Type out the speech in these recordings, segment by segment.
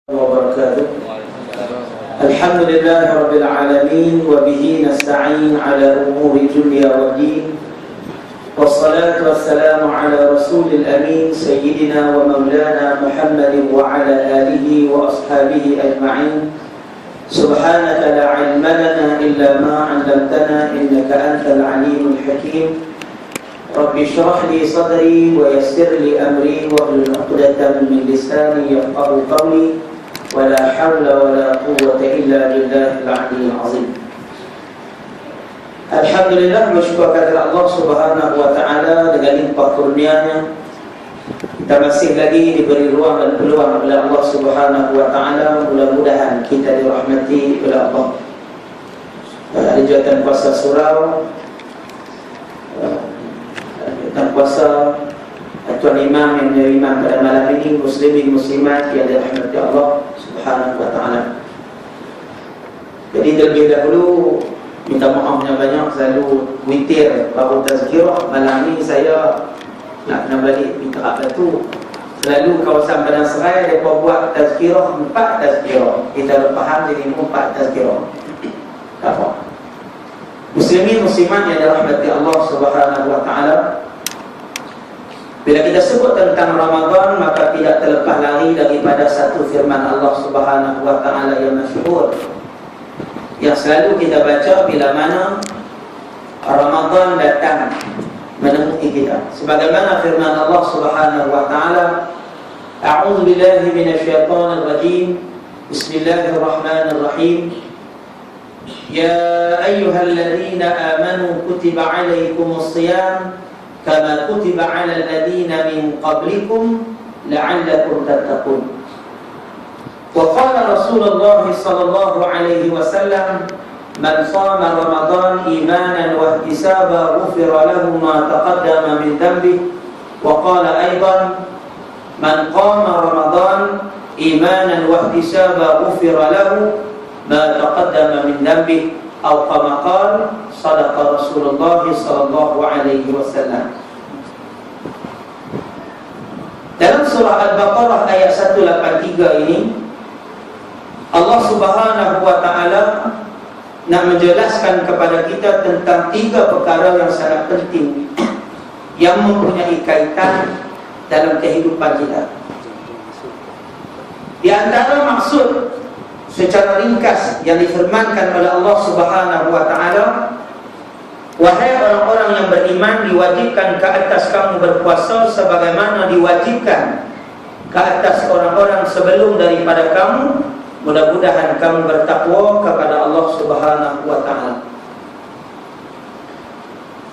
وبركاته. الحمد لله رب العالمين وبه نستعين على أمور الدنيا والدين، والصلاة والسلام على رسول الأمين سيدنا ومولانا محمد وعلى آله وأصحابه أجمعين. سبحانك لا علم لنا إلا ما علمتنا إنك أنت العليم الحكيم. رب اشرح لي صدري ويسر لي أمري واحلل عقدة من لساني يفقهوا قولي ولا حول ولا قوة إلا بالله العلي العظيم. Alhamdulillah, bersyukur kepada Allah Subhanahu wa taala dengan limpah kurnianya kita masih lagi diberi ruang dan peluang oleh Allah Subhanahu wa taala. Mudah-mudahan kita dirahmati oleh Allah. Ada jawatan puasa surau, jawatan puasa Tuan Imam yang menjadi imam pada malam ini, muslimin muslimat yang dirahmati Allah Subhanahu wa taala. Jadi terlebih dahulu minta maaf yang banyak, selalu witir baru tazkirah. Malam ni saya nak kena balik minta apa tu. Selalu kawasan Padang Serai mereka buat tazkirah 4 tazkirah. Kita faham jadi 4 tazkirah. Tak apa. Muslimin muslimat yang dirahmati Allah Subhanahu wa taala, bila kita sebut tentang Ramadan, maka tidak terlepas lari daripada satu firman Allah Subhanahu wa taala yang masyhur, yang selalu kita baca bila mana Ramadan datang menemui kita. Sebagaimana firman Allah Subhanahu wa taala, A'udzu billahi minasyaitonir rajim. Bismillahirrahmanirrahim. Ya ayyuhalladzina amanu kutiba 'alaikumus shiyam kama kutiba 'alal ladzina min qablikum la'allakum tattaqun. Wa qala Rasulullah sallallahu alaihi wasallam, man shama Ramadan imanan wa ihtisaban ghufira lahu ma taqaddama min dhanbihi. Wa qala aidan, man qama Ramadan imanan wa ihtisaban ghufira lahu ma taqaddama min dhanbihi. Atau kama qala sadaqa Rasulullah sallallahu alaihi wasallam. Dalam surah Al-Baqarah ayat 183 ini, Allah Subhanahu wa taala nak menjelaskan kepada kita tentang 3 perkara yang sangat penting yang mempunyai kaitan dalam kehidupan kita. Di antara maksud secara ringkas yang difirmankan oleh Allah Subhanahu wa taala, wahai orang-orang yang beriman, diwajibkan ke atas kamu berpuasa sebagaimana diwajibkan ke atas orang-orang sebelum daripada kamu. Mudah-mudahan kamu bertakwa kepada Allah Subhanahu wa taala.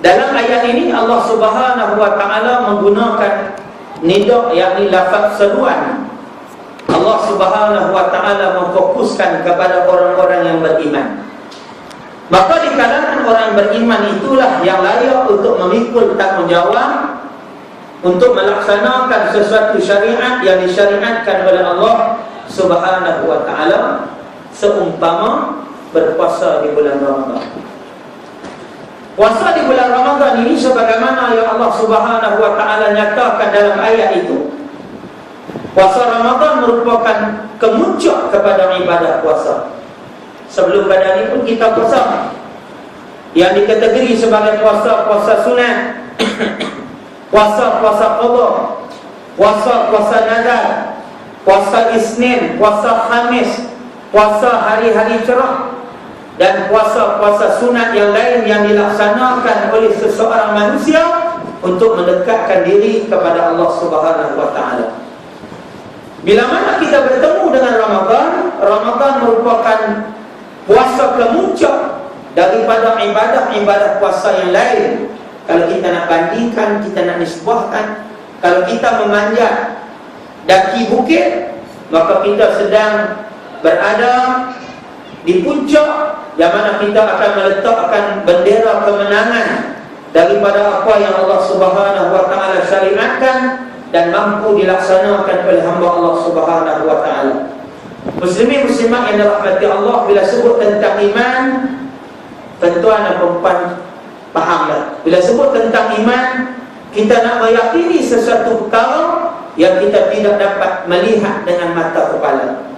Dalam ayat ini Allah Subhanahu wa taala menggunakan nida, yakni lafaz seruan. Allah Subhanahu wa taala memfokuskan kepada orang-orang yang beriman. Maka di kalangan orang beriman itulah yang layak untuk memikul tanggungjawab untuk melaksanakan sesuatu syariat yang disyariatkan oleh Allah Subhanahu wa ta'ala, seumpama berpuasa di bulan Ramadan. Puasa di bulan Ramadan ini sebagaimana yang Allah Subhanahu wa ta'ala nyatakan dalam ayat itu, puasa Ramadan merupakan kemuncak kepada ibadah puasa. Sebelum pada ini pun kita puasa yang dikategori sebagai puasa-puasa sunat, puasa-puasa qada, puasa-puasa nazar, puasa Isnin, puasa Khamis, puasa hari-hari cerah, dan puasa-puasa sunat yang lain yang dilaksanakan oleh seseorang manusia untuk mendekatkan diri kepada Allah Subhanahu wa taala. Bila mana kita bertemu dengan Ramadan, Ramadan merupakan puasa kemuncak daripada ibadah-ibadah puasa yang lain. Kalau kita nak bandingkan, kita nak nisbahkan, kalau kita memanjat daki bukit, maka kita sedang berada di puncak yang mana kita akan meletakkan bendera kemenangan daripada apa yang Allah Subhanahu wa taala syariatkan dan mampu dilaksanakan oleh hamba Allah Subhanahu wa taala. Muslimin muslimat yang dirahmati Allah, bila sebut tentang iman, tuan-tuan dan puan fahamlah. Bila sebut tentang iman, kita nak meyakini sesuatu perkara yang kita tidak dapat melihat dengan mata kepala.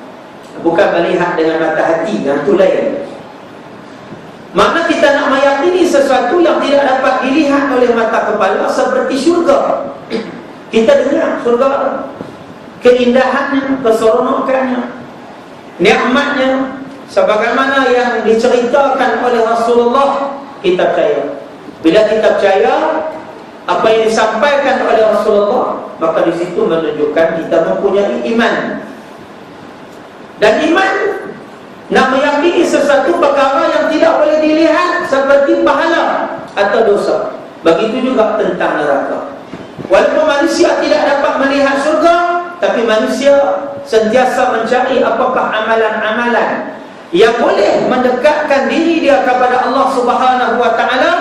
melihat dengan mata hati, yang itu lain. Makna kita nak meyakini sesuatu yang tidak dapat dilihat oleh mata kepala, seperti syurga. Kita dengar syurga, keindahannya, keseronokannya, nikmatnya, sebagaimana yang diceritakan oleh Rasulullah, kita percaya. Bila kita percaya apa yang disampaikan oleh Rasulullah, maka di situ menunjukkan kita mempunyai iman. Dan iman nak meyakini sesuatu perkara yang tidak boleh dilihat, seperti pahala atau dosa. Begitu juga tentang neraka. Walaupun manusia tidak dapat melihat surga, tapi manusia sentiasa mencari apakah amalan-amalan yang boleh mendekatkan diri dia kepada Allah Subhanahu wa taala.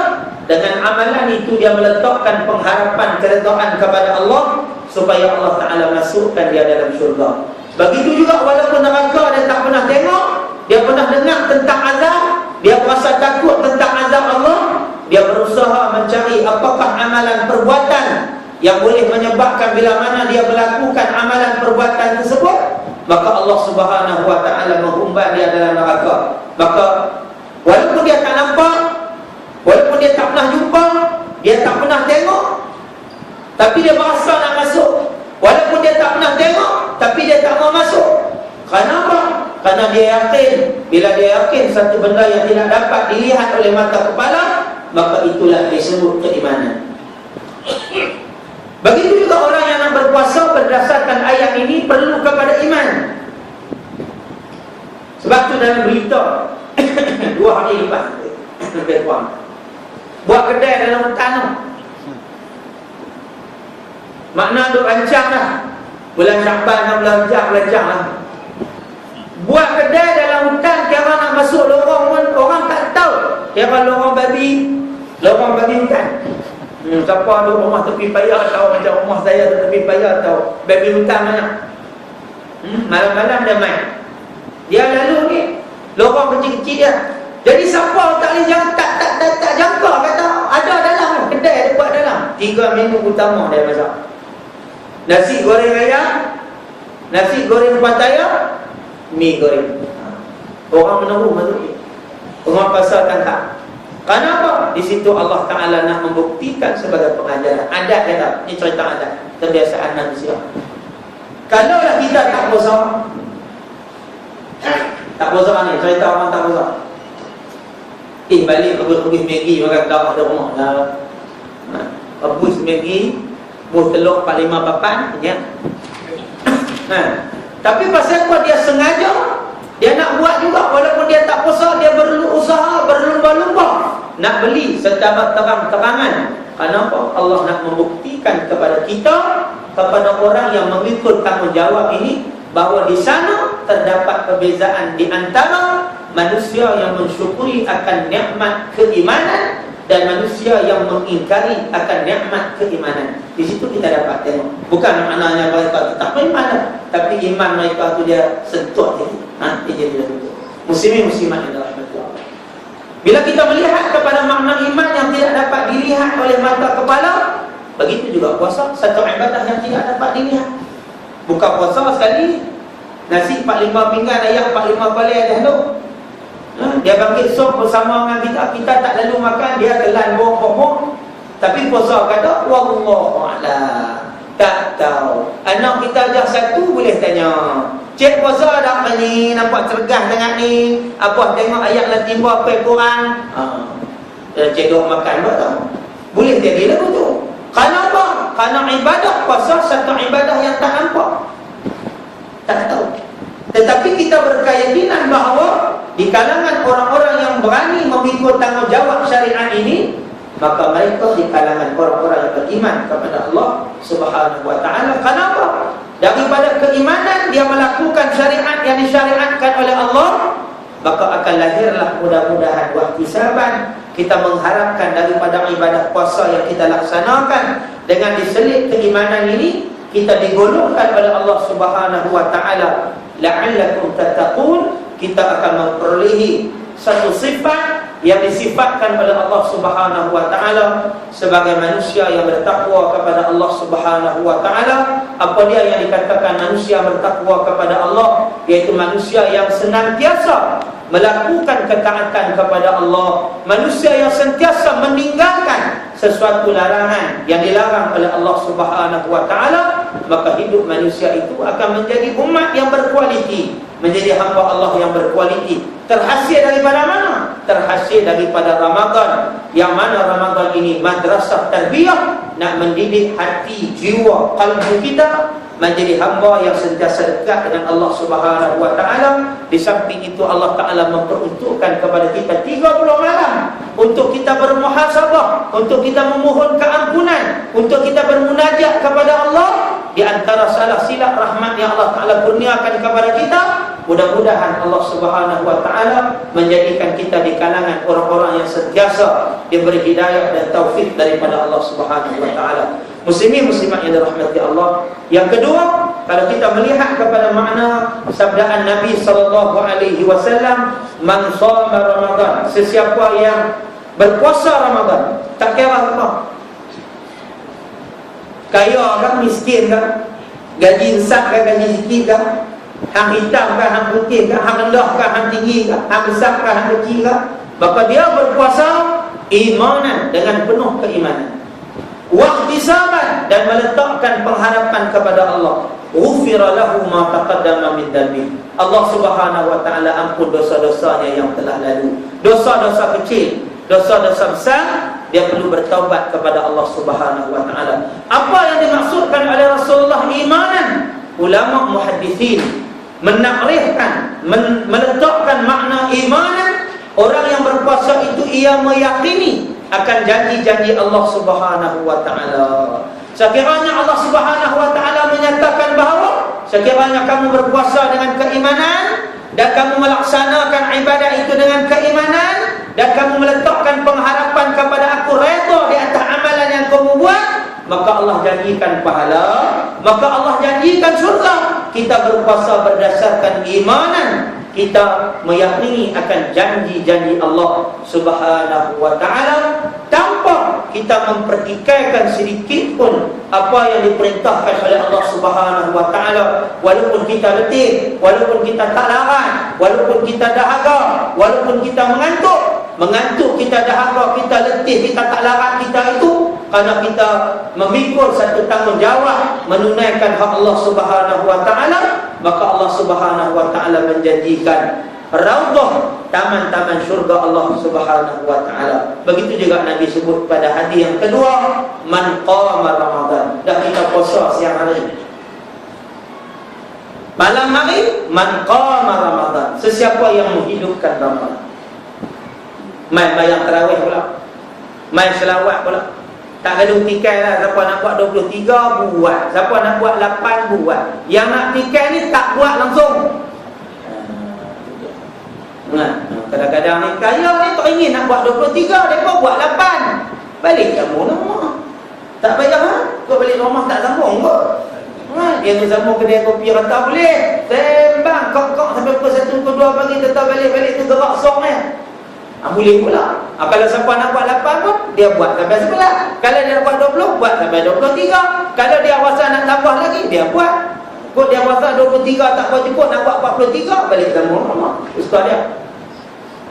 Dengan amalan itu dia meletakkan pengharapan keredaan kepada Allah, supaya Allah Ta'ala masukkan dia dalam syurga. Begitu juga walaupun neraka dia tak pernah tengok, dia pernah dengar tentang azab, dia berasa takut tentang azab Allah, dia berusaha mencari apakah amalan perbuatan yang boleh menyebabkan bila mana dia melakukan amalan perbuatan tersebut, maka Allah Subhanahu wa taala mengumbar dia dalam neraka. Maka walaupun dia tak nampak, walaupun dia tak pernah jumpa, dia tak pernah tengok, tapi dia berasa nak masuk. Walaupun dia tak pernah tengok, tapi dia tak mau masuk. Kenapa? Kerana dia yakin. Bila dia yakin satu benda yang tidak dapat dilihat oleh mata kepala, maka itulah disebut keimanan. Begitu juga orang yang nak berpuasa berdasarkan ayat ini perlu kepada iman. Sebab tu dalam berita 2 hari lepas lebih kurang, buat kedai dalam hutan tu, makna duk rancang dah, bulan Syakban dah belajar lah. Buat kedai dalam hutan, kira nak masuk lorong pun orang tak tahu, kira lorong babi hutan. Siapa ada rumah tepi payah tahu, macam rumah saya ada tepi payah tahu, babi hutan banyak. Malam-malam dia main, dia lalu ni lorong kecil-kecil dia. Jadi siapa tak boleh tak jangka, kata ada dalam kedai, dia buat dalam 3 menu utama dia masak. Nasi goreng ayam, nasi goreng pataya, mi goreng. Orang menunggu masuk. Orang pasal tak. Kenapa? Di situ Allah Ta'ala nak membuktikan sebagai pengajaran. Adat dia tak? Ini cerita adat, kebiasaan manusia. Kalaulah kita tak puasa, tak puasa ni, cerita orang tak puasa. Balik rebus Maggi makan tak ada rumah lah. Rebus Maggi, buah telur 4-5 papan ya. Tapi pasal apa dia sengaja, dia nak buat juga walaupun dia tak puasa, dia berusaha berlumba-lumba nak beli secara terang-terangan. Kenapa? Allah nak membuktikan kepada kita, kepada orang yang mengikut tanggungjawab ini, bahawa di sana terdapat perbezaan di antara manusia yang mensyukuri akan nikmat keimanan dan manusia yang mengingkari akan nikmat keimanan. Di situ kita dapat tengok, bukan maknanya mereka tak beriman, tapi iman mereka tu dia sentuh dia jadi betul. Muslimin muslimat yang dirahmati Allah. Bila kita melihat kepada makna iman yang tidak dapat dilihat oleh mata kepala, begitu juga puasa, satu ibadah yang tidak dapat dilihat. Buka puasa sekali, nasi 4-5 pinggan, ayam 4-5 balai dah tu. Dia bangkit sup bersama dengan kita tak lalu makan, dia telan bong-bong. Tapi puasa kata wallahu a'lam, tak tahu. Anak kita ajar satu boleh tanya, cik puasa dah ni, nampak cergas sangat ni, apa tengok ayat lah timba apa Quran. Cik duk makan betul, boleh jadi lagu tu. Kenapa? Kerana ibadah puasa satu ibadah yang tak nampak, tak tahu. Tetapi kita berkeyakinan bahawa di kalangan orang-orang yang berani mengikut tanggungjawab syariat ini, maka mereka di kalangan orang-orang yang beriman kepada Allah Subhanahu wa taala. Kenapa? Daripada keimanan dia melakukan syariat yang disyariatkan oleh Allah, maka akan lahirlah mudah-mudahan wahtisaban. Kita mengharapkan daripada ibadah puasa yang kita laksanakan dengan diselit keimanan ini, kita digolongkan oleh Allah Subhanahu wa taala, la'allakum tattaqun. Kita akan memperolehi satu sifat yang disifatkan oleh Allah Subhanahu wa taala sebagai manusia yang bertakwa kepada Allah Subhanahu wa taala. Apa dia yang dikatakan manusia bertakwa kepada Allah? iaitu manusia yang senantiasa melakukan ketaatan kepada Allah, manusia yang sentiasa meninggalkan sesuatu larangan yang dilarang oleh Allah Subhanahu wa taala, maka hidup manusia itu akan menjadi umat yang berkualiti, menjadi hamba Allah yang berkualiti. Terhasil daripada mana? Terhasil daripada Ramadan, yang mana Ramadan ini madrasah tarbiyah, nak mendidik hati, jiwa, kalbu kita menjadi hamba yang sentiasa dekat dengan Allah Subhanahu wa taala. Di samping itu Allah Taala memperuntukkan kepada kita 30 malam untuk kita bermuhasabah, untuk kita memohon keampunan, untuk kita bermunajat kepada Allah. Di antara salah silap rahmat yang Allah Taala kurniakan kepada kita, mudah-mudahan Allah Subhanahu wa taala menjadikan kita di kalangan orang-orang yang sentiasa diberi hidayah dan taufik daripada Allah Subhanahu wa taala. Muslimin muslimat yang dirahmati Allah. Yang kedua, kalau kita melihat kepada makna sabdaan Nabi sallallahu alaihi wasallam, man shoma Ramadan, sesiapa yang berpuasa Ramadan, tak kira apa, kaya ke, miskin ke, gaji besar ke, gaji sikit ke, hang hitam ke, hang putih ke, hang rendah ke, hang tinggi ke, hang besar ke, hang kecil ke, maka dia berpuasa imanan, dengan penuh keimanan, wahtisaban, dan meletakkan pengharapan kepada Allah, ghufira lahu ma taqaddama min dhanbi, Allah Subhanahu wa taala ampun dosa-dosanya yang telah lalu. Dosa-dosa kecil, dosa-dosa besar, dia perlu bertaubat kepada Allah Subhanahu wa taala. Apa yang dimaksudkan oleh Rasulullah imanan? Ulama muhaddithin menakrifkan, meletakkan makna imanan, orang yang berpuasa itu ia meyakini akan janji-janji Allah Subhanahu wa taala. Sekiranya Allah Subhanahu wa taala menyatakan bahawa sekiranya kamu berpuasa dengan keimanan dan kamu melaksanakan ibadah itu dengan keimanan dan kamu meletakkan pengharapan kepada aku, redha di atas amalan yang kamu buat, maka Allah janjikan pahala, maka Allah janjikan surga. Kita berpuasa berdasarkan imanan, kita meyakini akan janji-janji Allah Subhanahu wa taala tanpa kita mempertikaikan sedikit pun apa yang diperintahkan oleh Allah Subhanahu wa taala. Walaupun kita letih, walaupun kita tak larat, walaupun kita dahaga, walaupun kita mengantuk kita dahaga, kita letih, kita tak larat, kita itu kerana kita memikul satu tanggungjawab menunaikan hak Allah Subhanahu wa taala, maka Allah Subhanahu wa taala menjanjikan raudhah, taman-taman syurga Allah Subhanahu wa taala. Begitu juga Nabi sebut pada hadis yang kedua, man qama Ramadan, dah kita puasa siang hari, malam hari, man qama Ramadan, sesiapa yang menghidupkan Ramadan. Main bayang tarawih pula, main selawat pula, tak gaduh tikai lah. Siapa nak buat 23 buat, siapa nak buat 8 buat. Yang nak tikai ni tak buat langsung. Kadang-kadang ni kaya ni tak ingin nak buat 23, mereka buat 8. Balik kamu rumah, tak bayar ha? Kau balik rumah tak sambung kau. Dia tu sambung kedai kopi rata boleh. Sembang kok sampai pukul 1 pukul 2 pagi, tetap balik-balik tu gerak sok ni. Boleh pula. Kalau siapa nak buat 8 pun, dia buat sampai sebelah. Kalau dia buat 20, buat sampai 23. Kalau dia rasa nak tambah lagi, dia buat. Kok dia rasa 23 tak buat cukup, nak buat 43, balik sambung rumah ustaz dia.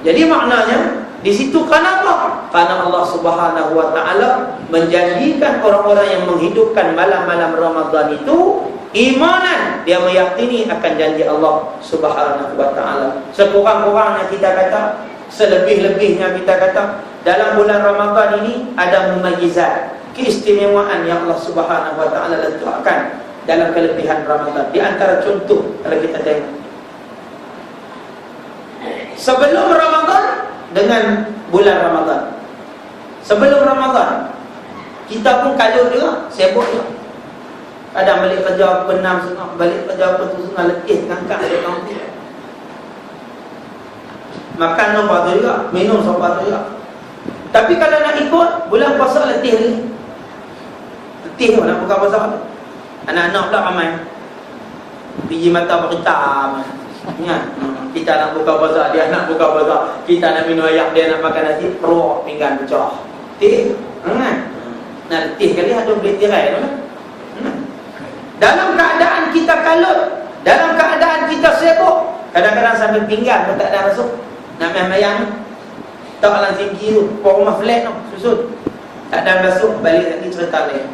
Jadi maknanya di situ kenapa? Karena Allah Subhanahu wa taala menjanjikan orang-orang yang menghidupkan malam-malam Ramadan itu imanan, dia meyakini akan janji Allah Subhanahu wa taala. Sekurang-kurangnya kita kata, selebih-lebihnya kita kata, dalam bulan Ramadan ini ada mukjizat, keistimewaan yang Allah Subhanahu wa taala letakkan dalam kelebihan Ramadan. Di antara contoh kalau kita tengok, sebelum Ramadan dengan bulan Ramadan, sebelum Ramadan kita pun kalut juga, sibuk juga. Kadang balik kerja penam setengah, balik kerja tu setengah, letih ngangkat ada kampung. Makan apa tu juga, minum apa tu juga. Tapi kalau nak ikut bulan puasa, letih ni. Letih tu nak buka puasa. Anak-anak pula ramai, biji mata berhitam. Kita nak buka puasa, dia nak buka puasa. Kita nak minum air, dia nak makan nasi, perut pinggan pecah. Letih. Nak letih kali ada boleh tirai tu kan. Dalam keadaan kita kalut, Dalam keadaan kita sibuk, kadang-kadang sampai pinggan pun tak ada masuk. Nak main mayang ni tak alam tinggi tu, kau rumah flat tu, susun tak ada masuk, balik lagi cerita lain.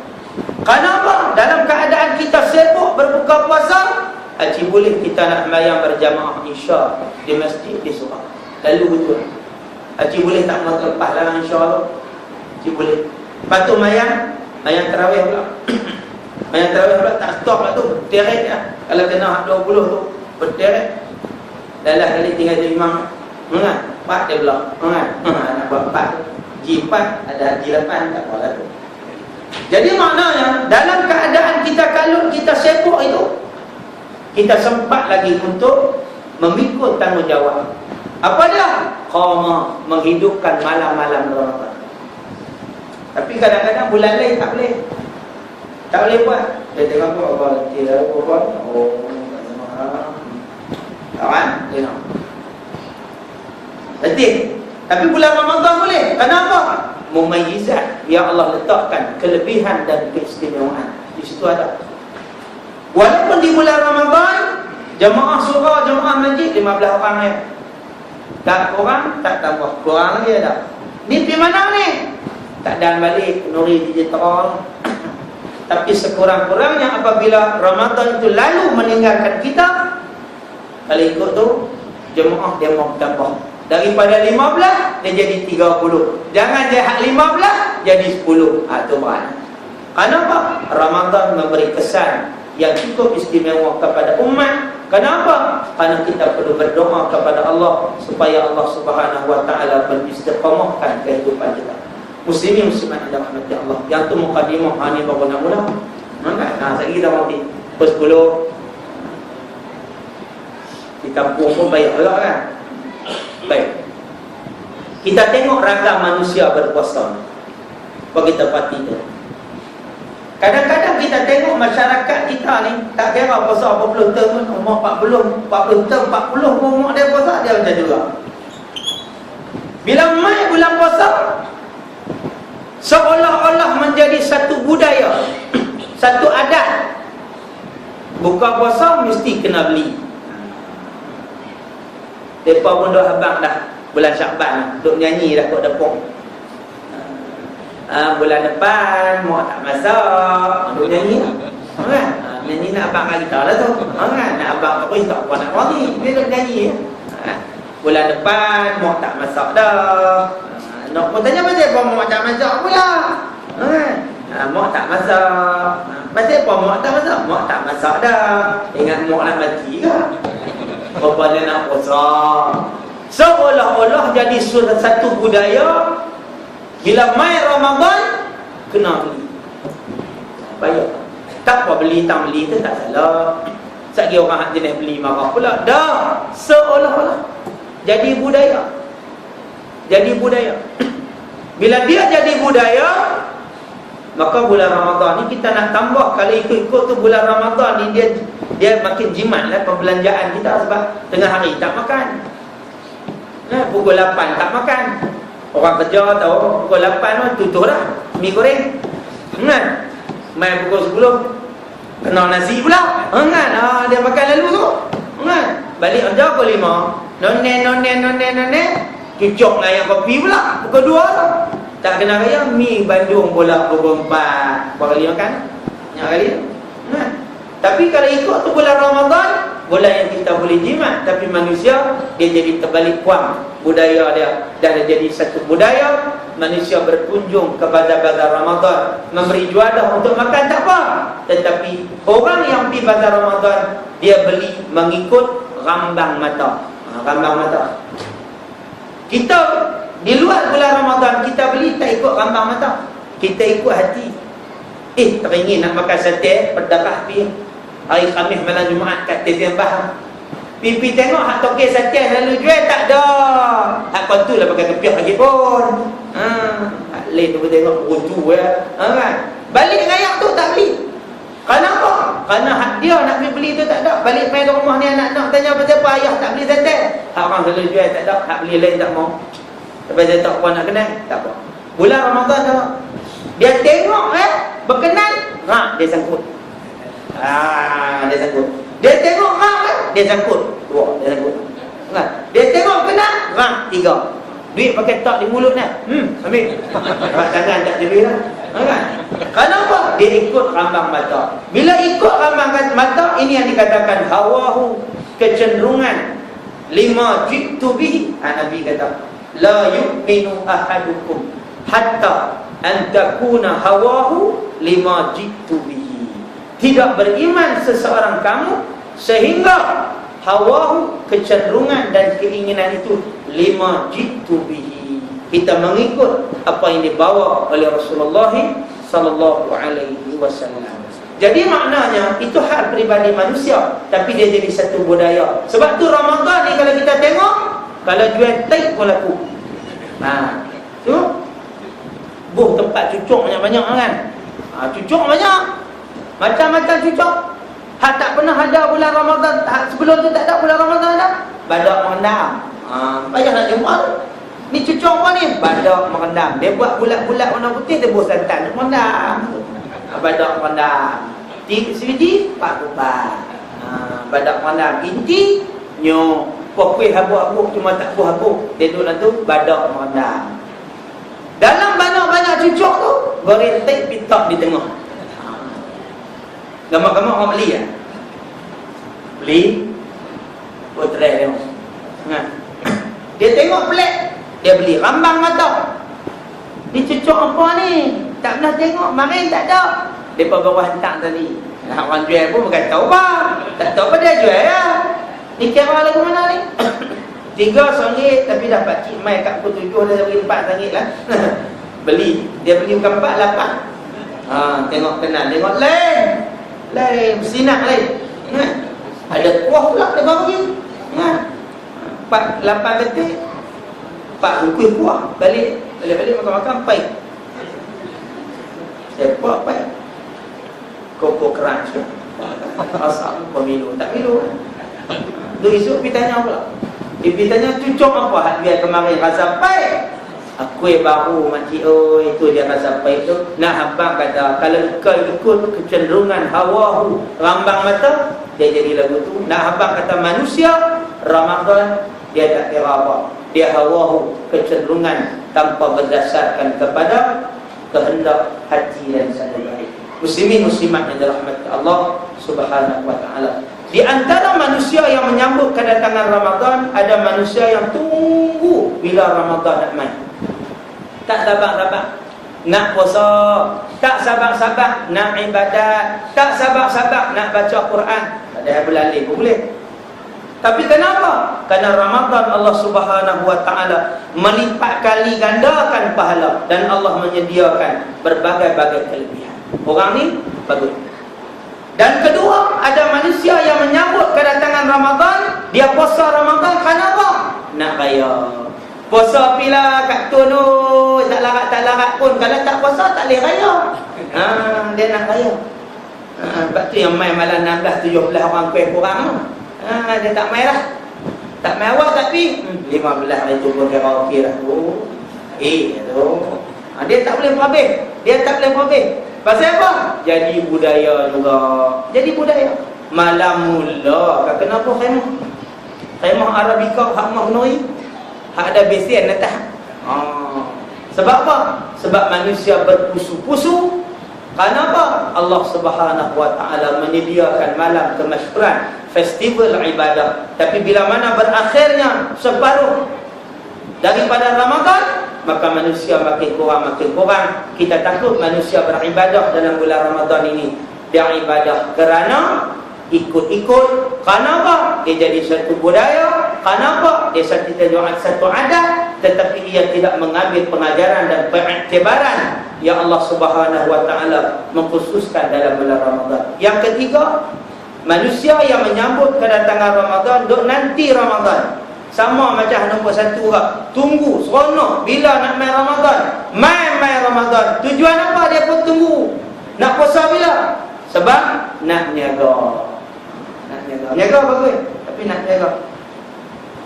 Kenapa? Dalam keadaan kita sibuk berbuka puasa, haji boleh kita nak mayang berjamaah Isya di masjid di surau. Lalu betul haji boleh tak mau terlepas lah, insya-Allah haji boleh. Lepas tu mayang tarawih pula. Mayang tarawih pula tak stop lah tu, berderet lah. Kalau kena 20 tu berderet. Dalam kali tinggal jadi imam, empat dia pula, nak buat 4 G4 ada G8 tak apa lah tu. Jadi maknanya dalam keadaan kita kalut, kita sibuk itu, kita sempat lagi untuk memikul tanggungjawab. Apa dia? Qama, menghidupkan malam-malam Ramadan. Tapi kadang-kadang bulan lain tak boleh. Tak boleh buat. Dia tengok apa dia buat. Oh, tak sama. Kawan, tengok. Letih. Tapi bulan Ramadan boleh. Kenapa? Mumayyizat. Ya Allah letakkan kelebihan dan keistimewaan. Di situ ada. Walaupun di bulan Ramadan, jemaah surau, jemaah masjid 15 orang ya. Tak kurang, tak tambah. Kurang lagi ada. Ni pergi mana ni? Tak dan balik, nuri digital. Tapi sekurang-kurangnya apabila Ramadan itu lalu meninggalkan kita, kalau ikut tu, jemaah dia mau tambah. Daripada 15, dia jadi 30. Jangan dia hak 15, jadi 10. Itu berat. Kenapa? Ramadan memberi kesan yang cukup istimewa kepada umat. Kenapa? Karena kita perlu berdoa kepada Allah supaya Allah Subhanahu wa taala beristiqamahkan kehidupan kita. Muslimin muslimat yang dirahmati Allah. Yang tu mukadimah ni baru nak mula. Nah, sekali kita mati. Pukul 10 kita pun bayar juga kan. Baik. Kita tengok ragam manusia berpuasa. Apa kita pati tu? Kadang-kadang kita tengok masyarakat kita ni, tak kira puasa berapa puluh tahun, umur 40 tahun, 40 umur dia puasa, dia macam juga. Bila mai bulan puasa, seolah-olah menjadi satu budaya, satu adat. Buka puasa mesti kena beli. Mereka pun dah abang dah bulan Syakban, duk nyanyi dah kat depok. Bulan depan mak tak masak, duk nyanyi kan? Nyanyi nak abang kat kita lah tu kan? Nak abang apa tak apa nak mati, dia duk nyanyi bulan depan mak tak masak dah. Nak pun tanya pasal apa mak tak masak pula mak tak masak. Pasal apa mak tak masak? Mak tak masak dah. Ingat mak nak mati ke? Bapa dia nak puasa. Seolah-olah jadi satu budaya. Bila mai Ramadan kena beli. Bayar. Tak apa beli tak beli tu tak salah. Sagi orang hak jenis beli marah pula. Dah seolah-olah jadi budaya. Jadi budaya. Bila dia jadi budaya, maka bulan Ramadan ni kita nak tambah. Kalau ikut-ikut tu bulan Ramadan ni dia makin jimat lah perbelanjaan kita. Sebab tengah hari tak makan, pukul 8 tak makan. Orang kerja tahu pukul 8 tu tutup dah mi goreng kan. Mai pukul 10 kena nasi pula kan. Dia makan lalu tu kan. Balik kerja pukul 5 nonen cucuk dengan ayam kopi pula pukul 2 tu. Tak kena raya mi Bandung pula pukul 4. Berapa kali makan? Banyak kali kan. Tapi kalau ikut tu bulan Ramadan, bulan yang kita boleh jimat, tapi manusia dia jadi terbalik kuam. Budaya dia dah jadi satu budaya. Manusia berkunjung ke bazar-bazar Ramadan, memberi juadah untuk makan tak apa. Tetapi orang yang pergi bazar Ramadan, dia beli mengikut rambang mata. Rambang mata. Kita di luar bulan Ramadan kita beli tak ikut rambang mata. Kita ikut hati. Teringin nak makan sate, berdarah pi. Hari Khamis malam Jumaat kat Tizian Bahar. Pipi tengok hak tokek sate lalu jual tak ada. Hak kontu lah pakai kepiah lagi pun. Hak lain tu tengok rutu ya. Kan? Balik ngayak tu tak beli. Kenapa? Kerana hak dia nak beli tu tak ada. Balik main ke rumah ni anak-anak tanya pasal apa ayah tak beli sate. Hak orang selalu jual tak ada, hak beli lain tak mau. Tapi saya tak puan nak kenal, tak apa. Bulan Ramadan tu dia tengok berkenan, dia sangkut. Dia sangkut. Dia tengok rang kan, dia sangkut. Wah, dia sangkut. Kan? Dia tengok kena, rang 3. Duit pakai tak di mulut ni. Ambil. Tangan tak jadi lah. Kan? Kenapa? Dia ikut rambang mata. Bila ikut rambang mata, ini yang dikatakan hawahu, kecenderungan. Lima jitu bihi. Nabi kata, la yu'minu ahadukum hatta an takuna hawahu lima jitu bihi. Tidak beriman seseorang kamu sehingga hawahu, kecenderungan dan keinginan itu, lima jitu bihi, kita mengikut apa yang dibawa oleh Rasulullah sallallahu alaihi wasallam. Jadi maknanya itu hal peribadi manusia, tapi dia jadi satu budaya. Sebab tu Ramadan ni kalau kita tengok, kalau jual tape pun laku. Tu buh tempat cucuk banyak-banyak kan. Cucuk banyak. Macam-macam cucuk. Hak tak pernah ada bulan Ramadan, sebelum tu tak ada bulan Ramadan ada. Badak merendam. Payah nak jumpa. Ni cucuk apa ni? Badak merendam. Dia buat bulat-bulat warna putih, dia buat santan merendam. Badak merendam. Sebiji, pak kubat. Badak merendam. Inti, nyo. Pokok habuk-habuk cuma tak habuk. Dia duduk dalam tu, badak merendam. Dalam banyak-banyak cucuk tu, goreng tape pitak di tengah. Gambar-gambar orang beli ya? Beli potret dia. Dia tengok pelik, dia beli rambang mata. Ni cucuk apa ni? Tak pernah tengok, marin tak ada. Depa bawa hantar tadi. Orang jual pun bukan tahu apa. Tak tahu apa dia jual ya. Ni kira lagu mana ni? 3 RM1 tapi dapat cik mai kat pukul 7 dia bagi RM4 lah. Beli, dia beli bukan 4, 8. Tengok kenal, tengok lain. Lain, bersinak lain. Ada kuah pula dia bagi. 8 ketik 4 rukui kuah. Balik makan-makan pahit. Saya kuah pahit. Koko crunch. Asal pemilu tak milu. Tu esok pergi tanya pula. Dia tanya cucuk apa hak dia kemarin rasa pahit. Kuih baru makcik, itu dia rasa pahit tu. Nah abang kata, kalau kau ikut kecenderungan hawahu, rambang mata, dia jadi lagu tu. Nah abang kata manusia Ramadan dia tak kira apa. Dia hawahu, kecenderungan tanpa berdasarkan kepada kehendak hati dan sadar baik. Muslimin muslimat yang dirahmati Allah Subhanahu wa taala. Di antara manusia yang menyambut kedatangan Ramadan, ada manusia yang tunggu bila Ramadan nak main. Tak sabar-sabar nak puasa, tak sabar-sabar nak ibadat, tak sabar-sabar nak baca Quran. Padahal bulan lain pun boleh. Tapi kenapa? Kerana Ramadan Allah Subhanahu wa taala melipat kali gandakan pahala dan Allah menyediakan berbagai-bagai kelebihan. Orang ni bagus. Dan kedua, ada manusia yang menyambut kedatangan Ramadan, dia puasa Ramadan kenapa? Nak raya. Puasa pila kat tu tak larat pun. Kalau tak puasa tak boleh raya. Dia nak raya. Sebab tu yang main malam 16-17 orang kuih kurang. Dia tak main lah. Tak main awal tapi 15 hari tu pun kira okey lah tu. Dia tak boleh berhabis. Dia tak boleh berhabis. Pasal apa? Jadi budaya juga. Jadi budaya. Malam mula. Kenapa khemah? Khemah Arabika hak mahnoi. Hak ada besian atas. Sebab apa? Sebab manusia berpusu-pusu. Kenapa? Allah Subhanahu wa taala menyediakan malam kemasyhuran, festival ibadah. Tapi bila mana berakhirnya separuh daripada Ramadan, maka manusia makin kurang. Kita takut manusia beribadah dalam bulan Ramadan ini. Dia ibadah kerana ikut-ikut. Kenapa? Dia jadi satu budaya. Kenapa? Dia satu adat. Tetapi ia tidak mengambil pengajaran dan pengiktibaran yang Allah Subhanahu wa taala mengkhususkan dalam bulan Ramadan. Yang ketiga, manusia yang menyambut kedatangan Ramadan, duk nanti Ramadan. Sama macam nombor 1 orang. Tunggu, seronok bila nak main Ramadan. Main Ramadan. Tujuan apa dia pun tunggu? Nak puasa bila? Sebab nak niaga. Niaga bagus. Tapi nak niaga.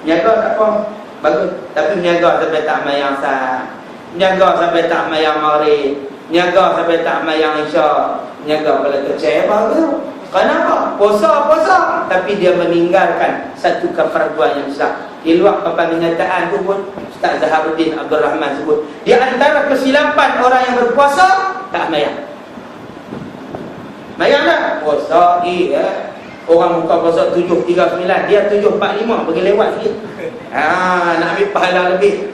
Niaga tak apa. Bagus. Tapi niaga sampai tak mayang sah. Niaga sampai tak mayang maghrib. Niaga sampai tak mayang isyak. Niaga kalau kecil bagus. Kenapa? Puasa, tapi dia meninggalkan satu kefarduan yang besar. Di luar papan kenyataan tu pun Ustaz Zaharuddin Abdul Rahman sebut, di antara kesilapan orang yang berpuasa, tak mayang. Mayang tak? Puasa, orang muka puasa 7.39, dia 7.45, pergi lewat sikit. Nak ambil pahala lebih.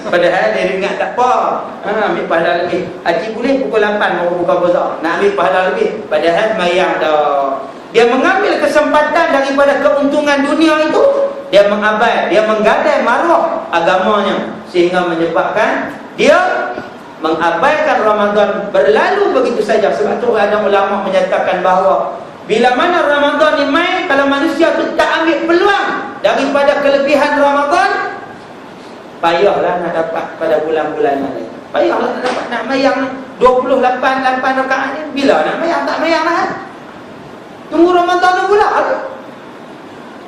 Padahal dia ingat tak apa. Ambil pahala lebih. Haji boleh pukul 8 baru buka puasa. Nak ambil pahala lebih. Padahal mayang dah. Dia mengambil kesempatan daripada keuntungan dunia itu. Dia mengabai, dia menggadai maruah agamanya, sehingga menyebabkan dia mengabaikan Ramadan berlalu begitu saja. Sebab tu ada ulama menyatakan bahawa bila mana Ramadan ni main, kalau manusia tu tak ambil peluang daripada kelebihan Ramadan, payahlah nak dapat pada bulan-bulan yang lain. Payahlah nak dapat, nak mayang 28 rakaat ni. Bila nak mayang? Tak mayang lah. Tunggu Ramadan tu pula.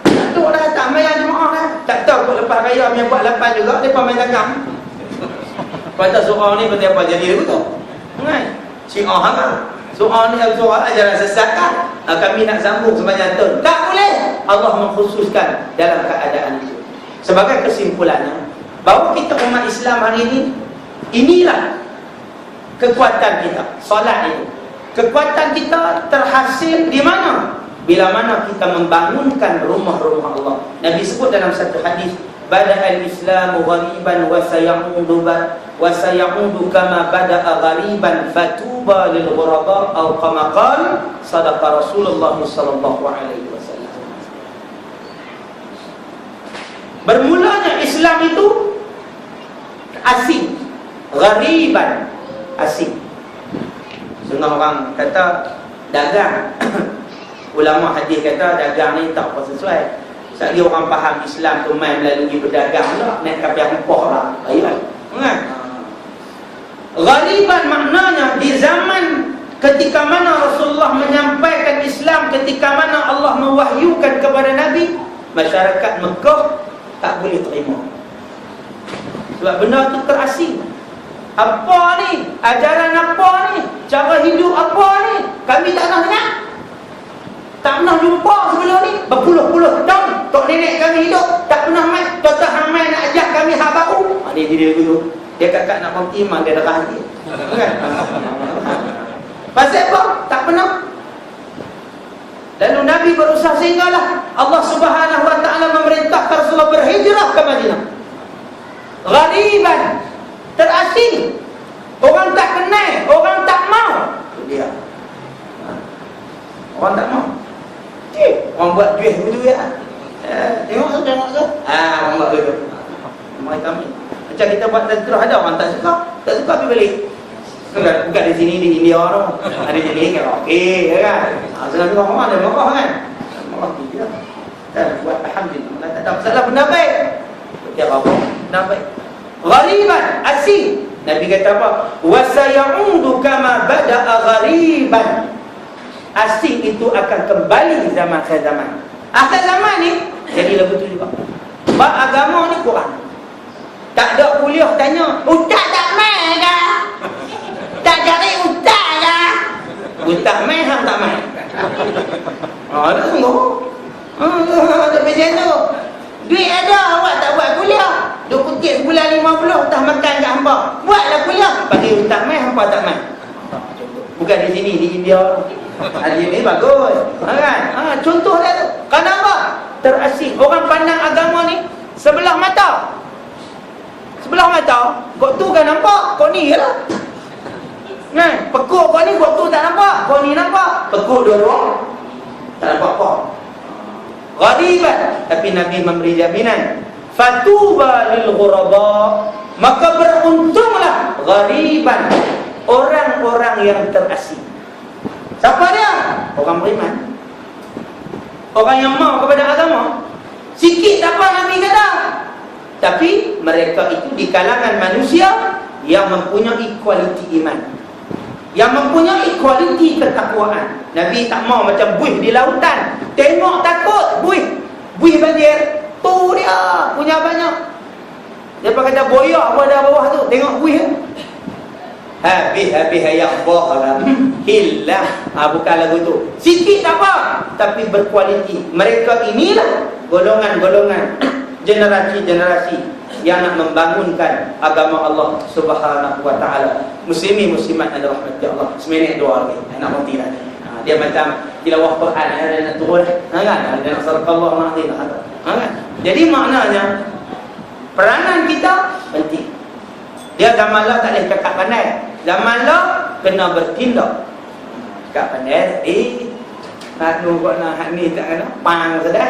Tak tahu dah, tak mayang jemaah dah. Tak tahu kot lepas raya yang buat 8 juga, mereka main dagang. Pada soal ni betul apa jadi dia betul. Kan? Syiah kan? Soal ni soal ajaran sesat kan? Kami nak sambung sebanyak tahun. Tak boleh. Allah mengkhususkan dalam keadaan itu. Sebagai kesimpulannya, bahawa kita umat Islam hari ini, inilah kekuatan kita. Solat itu, kekuatan kita terhasil di mana? Bila mana kita membangunkan rumah-rumah Allah. Nabi sebut dalam satu hadis, bada'al islamu ghariban wa sayaudu kama bada'a ghariban fatuba lil ghuraba atau kama qala sadaqa Rasulullah sallallahu alaihi wasallam. Bermulanya Islam itu asing, ghariban, asing. Setengah orang kata dagang. Ulama hadis kata dagang ni tak apa sesuai. Sekali orang faham Islam tu main melalui berdagang lah, naik kapal rempah lah. Ayat. Kan? Ghariban maknanya di zaman ketika mana Rasulullah menyampaikan Islam, ketika mana Allah mewahyukan kepada Nabi, masyarakat Mekah tak boleh terima. Sebab benda tu terasing. Apa ni? Ajaran apa ni? Cara hidup apa ni? Kami tak nak dengar. Tak pernah jumpa sebelum ni. Berpuluh-puluh tahun tok nenek kami hidup, tak pernah main. Tuan-tuan hamai nak ajak kami hal baru. Dia dulu. Dia kakak nak berhenti memang dia darah dia. Kan? Pasal apa? Tak pernah. Lalu Nabi berusaha sehinggalah Allah Subhanahu wa ta'ala memerintahkan Rasulullah berhijrah ke Madinah. Ghariban, terasing. Orang tak kenal, orang tak mau. Itu dia. Orang tak mau. Orang buat duit begitu ya. Tengok tu. Orang buat begitu. Mereka macam kita buat tazkirah, ada orang tak suka pergi balik. Bukan di sini, di India tu. Ada di sini kan okey kan. Sedang orang ada marah kan. Marah dia. Dan buat alhamdulillah tak ada masalah, benda baik. Tiap apa? Benda baik. Ghariban, asing. Nabi kata apa? Wa sayaudu kama bada'a ghariban. Asing itu akan kembali zaman akhir zaman. Akhir zaman ni jadi lagu tu juga. Sebab agama ni Quran. Tak ada kuliah tanya, ustaz tak main ke? Tak cari ustaz ke? Ustaz main hang tak main. Ada sungguh. Tak macam tu. Duit ada, awak tak buat kuliah. Duk kutip sebulan 50, tak makan kat hampa. Buatlah kuliah. Bagi ustaz main, hampa tak main. Bukan di sini, di India. Hadis ni bagus. Kan? Contoh dia tu. Kenapa? Terasing. Orang pandang agama ni sebelah mata. Sebelah mata. Kau tu kan nampak, kau ni lah. Nah, pekuk kau ni, kau tu tak nampak. Kau ni nampak. Pekuk dua-dua. Tak nampak apa. Ghariban. Tapi Nabi memberi jaminan. Fatuba lil ghuraba. Maka beruntunglah ghariban, orang-orang yang terasing. Siapa dia? Orang beriman, orang yang mau kepada agama. Sikit tak apa Nabi kata. Tapi mereka itu di kalangan manusia yang mempunyai kualiti iman, yang mempunyai kualiti ketakwaan. Nabi tak mau macam buih di lautan, tengok takut buih banjir. Tu dia punya banyak. Dia kata boyak apa ada bawah tu, tengok buih. Habis hayat Allah lah. illah. Bukan lagu tu. Sikit tak apa, tapi berkualiti. Mereka inilah golongan-golongan, generasi-generasi yang nak membangunkan agama Allah Subhanahu wa taala. Muslimin muslimat yang dirahmati Allah. Seminit doa lagi. Nak mati dah. Dia macam tilawah Quran ada nak turun. Kan? Ada nasrullah ma'adhin. Kan? Jadi maknanya peranan kita penting. Dia zaman lah tak boleh cakap pandai. Zaman lah kena bertindak. Cakap pandai nak nunggu nak hak ni tak kena pang sedah.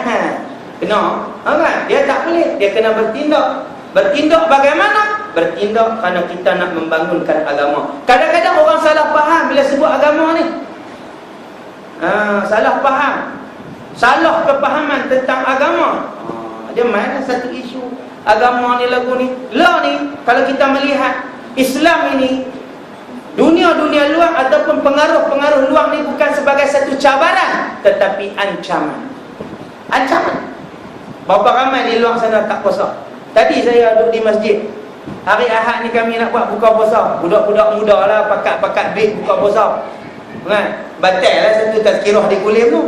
Kena. Kan? Dia tak boleh. Dia kena bertindak. Bertindak bagaimana? Bertindak kerana kita nak membangunkan agama. Kadang-kadang orang salah faham bila sebut agama ni. Salah faham. Salah kepahaman tentang agama. Dia mana satu isu agama ni lagu ni. Lah ni kalau kita melihat Islam ini, dunia-dunia luar ataupun pengaruh-pengaruh luar ni bukan sebagai satu cabaran, tetapi ancaman. Ancaman. Berapa ramai di luar sana tak puasa. Tadi saya duduk di masjid. Hari Ahad ni kami nak buat buka puasa. Budak-budak muda lah pakat-pakat beg buka puasa. Kan? Batal lah satu tazkirah di Kulim tu.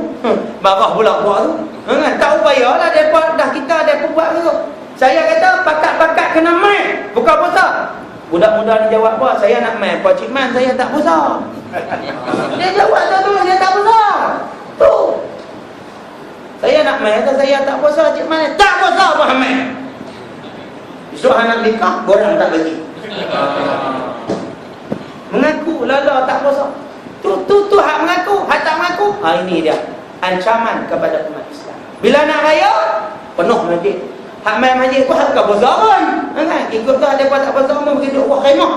Marah pula buat tu. Kan? Tak upaya lah dah kita dah buat tu. Saya kata pakat-pakat kena main buka puasa. Budak muda ni jawab apa? Saya nak main. Pak Cik Man saya tak puasa. Dia jawab tu dia tak puasa. Tu. Saya nak main atau saya tak puasa. Cik Man tak puasa Muhammad. Esok anak nikah korang tak bagi. Mengaku lala tak puasa. Tu hak mengaku, hak tak mengaku. Ini dia ancaman kepada umat Islam. Bila nak raya penuh masjid. Hak main masjid tu hak tak puasa pun. Kan? Ikut tu ada tak puasa pun pergi duduk buat khemah.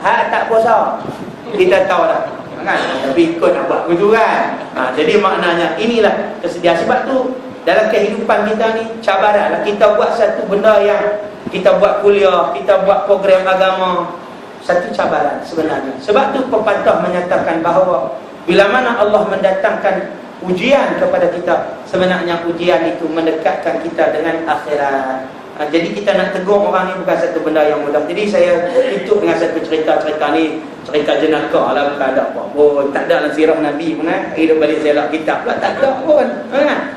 Hak tak puasa. Kita tahu dah. Kan? Tapi ikut nak buat begitu kan. Jadi maknanya inilah kesediaan. Sebab tu dalam kehidupan kita ni cabaran lah. Kita buat satu benda yang kita buat kuliah, kita buat program agama, satu cabaran sebenarnya. Sebab tu pepatah menyatakan bahawa bila mana Allah mendatangkan ujian kepada kita, sebenarnya ujian itu mendekatkan kita dengan akhirat. Jadi kita nak tegur orang ni bukan satu benda yang mudah. Jadi saya tutup dengan satu cerita ni, cerita jenaka lah, bukan ada apa pun. Tak ada dalam sirah Nabi pun kan. Hidup balik saya kitab pula tak ada pun. Kan?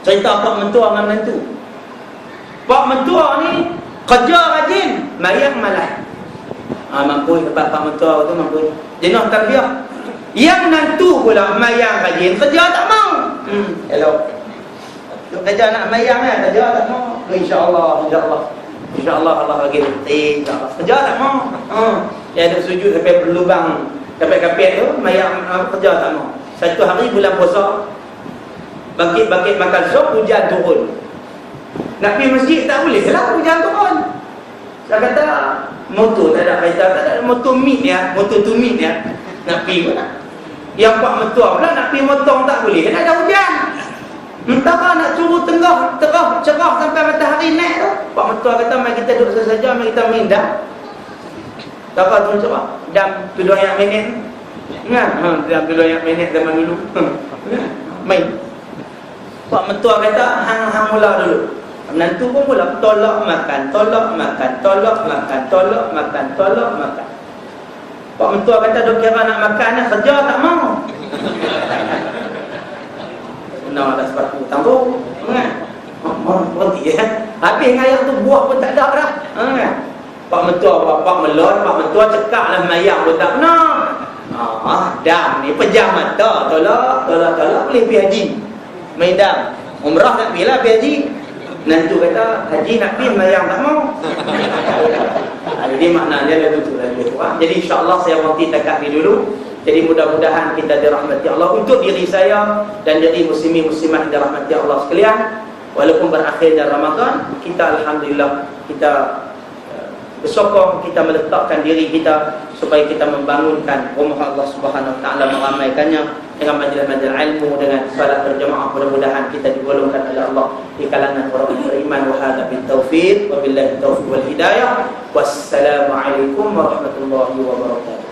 Cerita Pak Mentua dengan menantu. Pak Mentua ni kerja rajin, mayang malas. Mampu dapat Pak Mentua tu mampu. Jenah tarbiyah. Yang menantu pula mayang rajin, kerja tak mau. Hello. Kerja nak mayang kan, kerja tak mau. InsyaAllah Allah bagi rezeki. Kerja tak mau. Dia ada sujud sampai berlubang, sampai kapit tu, mayang kerja tak mau. Satu hari bulan puasa, bangkit makan sup, hujan turun. Nak pergi masjid tak boleh lah, hujan turun. Saya kata motor tak ada kereta, tak ada motor meet ya, motor to meet ya. Nak pergi pun tak. Yang Pak Mentua pula nak pergi motor tak boleh, kan ada hujan. Entah nak suruh cerah sampai matahari naik tu. Pak Mentua kata mari kita duduk saja, mari kita main dah. Tak apa tu cerah. Dam 7 minit. Kan? Dam 7 minit zaman dulu. Main. Pak Mentua kata hang mula dulu. Menantu pun mula tolak makan. Pak Mentua kata dok kira nak makan dah, kerja tak mau. Benar dah sebab hutang tu. Kan? Berhenti ya. Habis ngayak tu buah pun tak ada dah. Kan? Pak Mentua bapak melon, Pak Mentua cekaklah mayang pun tak benar. Dah ni pejam mata, tolak boleh pergi haji. Maidam umrah nak pergi lah pergi haji. Nantu kata haji nak pergi, mayang tak mau. Jadi maknanya dia betul lagi. Jadi insyaAllah saya nanti takat ni dulu. Jadi mudah-mudahan kita dirahmati Allah. Untuk diri saya dan diri muslimin muslimat dirahmati Allah sekalian, walaupun berakhir dari Ramadan, kita alhamdulillah kita bersokong, kita meletakkan diri kita supaya kita membangunkan rumah Allah Subhanahu Wa Taala, meramaikannya dengan majlis-majlis ilmu, dengan salat berjemaah. Mudah-mudahan kita digolongkan oleh Allah di kalangan orang beriman. Wa hadza bit taufiq wa billahi taufiq wal hidayah. Wassalamualaikum warahmatullahi wabarakatuh.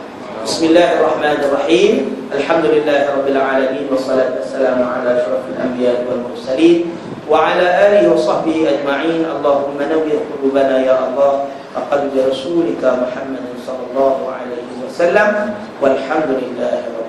Bismillahirrahmanirrahim. Alhamdulillahirabbil alamin wassalatu wassalamu ala asyrafil anbiya'i wal mursalin wa ala alihi wa sahbihi ajma'in. Allahumma nawwir qulubana ya Allah. Aqad bi rasulika Muhammadin sallallahu alaihi wasallam. wasallam. Walhamdulillah.